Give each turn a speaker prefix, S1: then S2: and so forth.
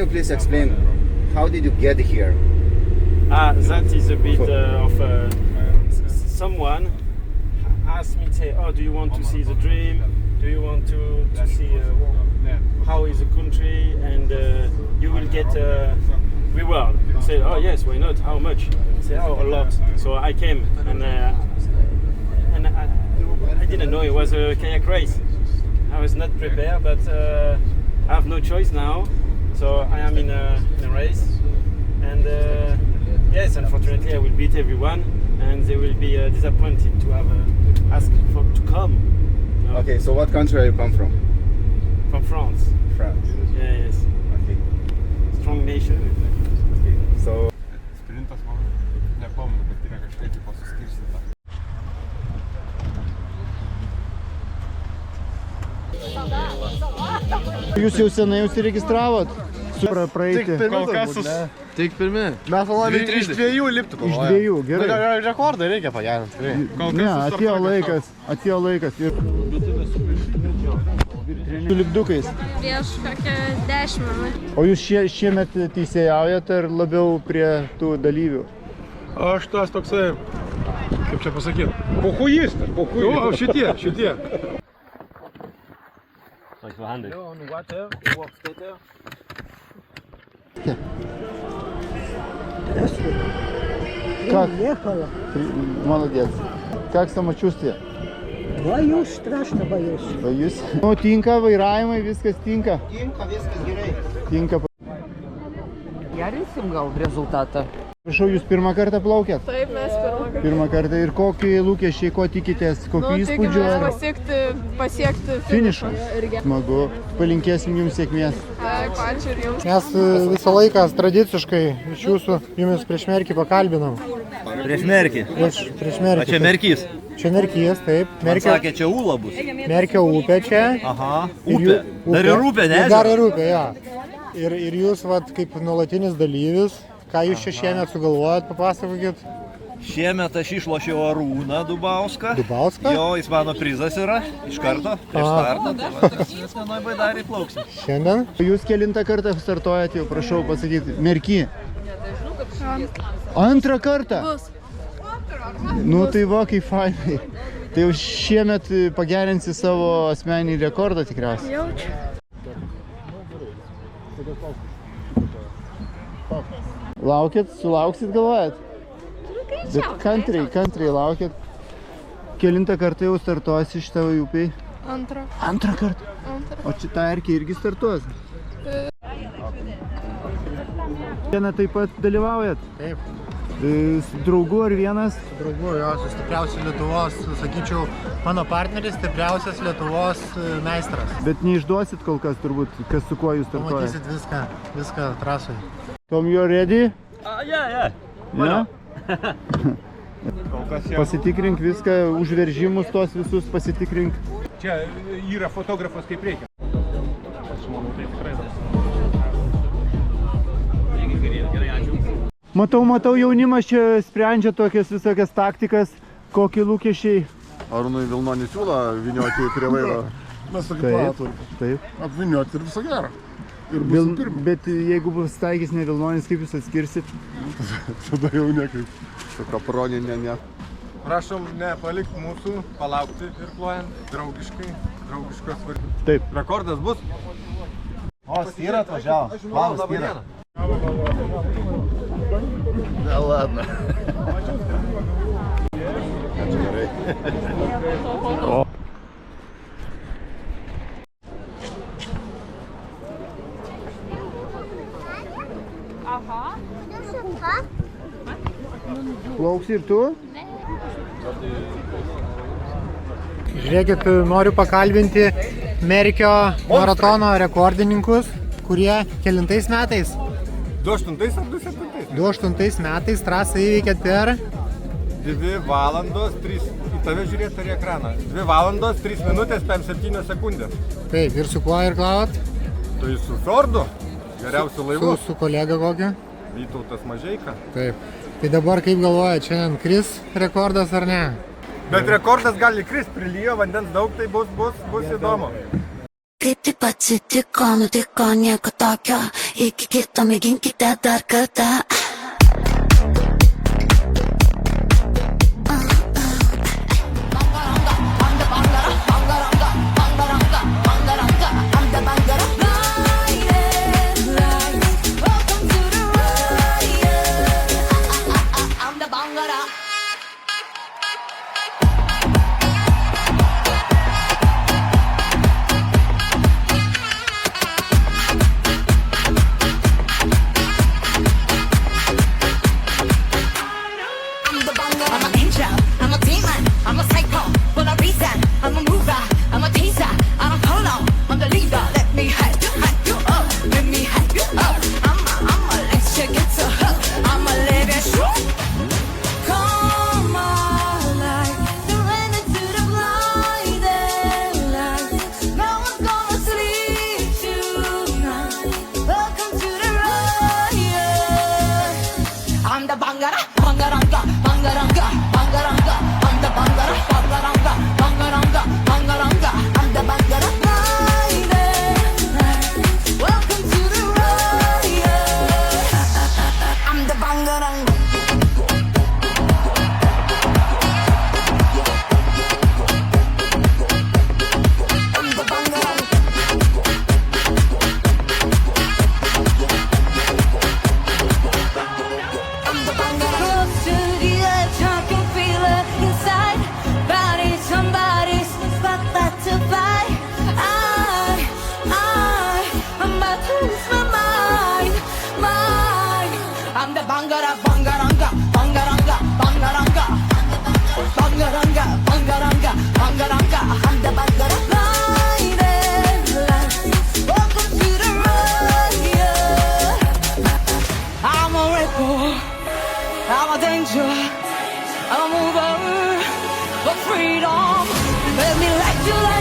S1: you please explain how did you get here?
S2: That is a bit someone asked me, say, oh, do you want to see the dream? Do you want to see how is the country? And you will get reward. I said, oh yes, why not? How much? I said, oh, a lot. So I came and I didn't know it was a kayak race. I was not prepared, but I have no choice now. So I am in a race, and yes, unfortunately I will beat everyone, and they will be disappointed to have asked to come. No?
S1: Okay, so what country are you come from?
S2: From France.
S1: France.
S2: Yeah, yes.
S1: Okay.
S2: Strong nation.
S1: Okay. So.
S3: Sprintas man, nepamenu, bet yra kažkaip pasiskirstyta.
S4: Jūs jau senai užsiregistravot? Praeiti.
S3: Kol kas
S5: Tik pirmi.
S3: Mes valami iš 2 liptų.
S4: Iš 2, gerai.
S3: Rekordą reikia pagerinti.
S4: Ne, atėjo laikas. Ir su lipdukais.
S6: Prieš kokią 10 minučių.
S4: O jūs šiemet teisėjaujat ar labiau prie tų dalyvių?
S3: Aš tas toksai, kaip čia pasakyti, pochujistas. O, šitie.
S2: Like for handed. On water, walk better.
S4: Как? Молодец. Как самочувствие?
S7: Боюсь, страшно боюсь.
S4: Боюсь. Ну, tinka vairavimai, viskas tinka.
S7: Tinka, viskas gerai.
S4: Tinka.
S5: Gerinsim gal rezultatą.
S4: Prašau, jūs pirmą kartą plaukėt?
S6: Taip, mes pirmą kartą.
S4: Pirmą kartą. Ir kokį lūkesčiai, ko tikitės, kokių įspūdžių?
S6: Tikimės pasiekti
S4: Finišą. Smagu. Palinkėsim jums sėkmės.
S6: Ačiū ir jums.
S8: Mes visą laiką tradiciškai iš jūsų jumis prieš merkį pakalbinam.
S9: Prieš merkį?
S8: Prieš merkį.
S9: A čia merkys?
S8: Čia merkys, taip.
S9: Man sakė, čia ūla bus.
S8: Merkio upė čia.
S9: Aha, upė. Dar ir upė, ne?
S8: Dar ir upė, jo. Ir jūs, vat, kaip nuolatinis dalyvis, ką jūs čia šiemet sugalvojat, papasakokit?
S9: Šiemet aš išlošiau Arūną Dubauską.
S8: Dubauską?
S9: Jo, jis mano prizas yra, iš karto, prieš startą. Tai va, mes vienoj baidarį plauksim.
S8: Šiandien?
S4: Jūs kelintą kartą startuojat jau, prašau pasakyti, merky? Antrą kartą?
S6: Bus.
S4: Nu tai va, kaip fainai. Tai jau šiemet pagerinsi savo asmeninį rekordą tikriausiai.
S6: Jaučiu.
S4: Sulauksit galvojat? Bet kantriai laukit. Kelintą kartą jau startuosi iš tavo upiai? Antrą kartą? O čia ta erkė irgi startuos? Vieną taip pat dalyvaujat?
S8: Taip.
S4: Draugu ar vienas?
S8: Draugu, jo, stipriausias Lietuvos, sakyčiau, mano partneris, stipriausias Lietuvos meistras.
S4: Bet neišduosit kol kas turbūt, kas su kuo jūs startuojat?
S8: Pamatysit viską trasoj.
S4: Tom, you ready?
S9: Yeah.
S4: Ne? Pasitikrink viską, užveržimus tos visus pasitikrink.
S3: Čia yra fotografas kaip reikia. Aš manau, tai tikrai dabar.
S4: Matau, jaunimas čia sprendžia tokias visokias taktikas, kokie lūkesčiai.
S10: Arūnui Vilnonį siūlo vynioti prie vairo. Mes tokį planą turim.
S4: Taip.
S10: Apvynioti ir viso gero. Ir bus pirma.
S4: Bet jeigu bus taikys ne Vilnonis, kaip jūs atskirsit?
S10: Tada jau nekaip. Tokia proninė, ne.
S3: Prašom nepalikti mūsų, palaukti ir plojant draugiškos vardyt.
S4: Taip.
S3: Rekordas bus?
S9: O, styra atvažiavo. Planas styra.
S10: Ne, ladna. Ačiū gerai.
S4: Plauksi ir tu?
S8: Žiūrėkit, noriu pakalbinti Merkio maratono rekordininkus, kurie kelintais metais?
S3: 28 ar 27?
S8: 28 metais trasą įveikėt per
S3: 2 valandos 3, į tave žiūrėti per ekraną. 2 valandos 3 minutės 57 sekundės.
S8: Taip, ir su kuo irklavot?
S3: Tai su Fjordu, geriausiu laivu.
S8: Su kolega kokiu?
S3: Vytautas Mažeika.
S8: Taip. Tai dabar kaip galvojat, šiandien kris rekordas ar ne?
S3: Bet rekordas gali krist, prilijo vandens daug, tai bus įdomu.
S11: Kaip atsitiko, nutiko nieko tokio, iki kito mėginkite dar kartą.
S12: I'm a danger, I'm a mover for freedom. Let me light you up.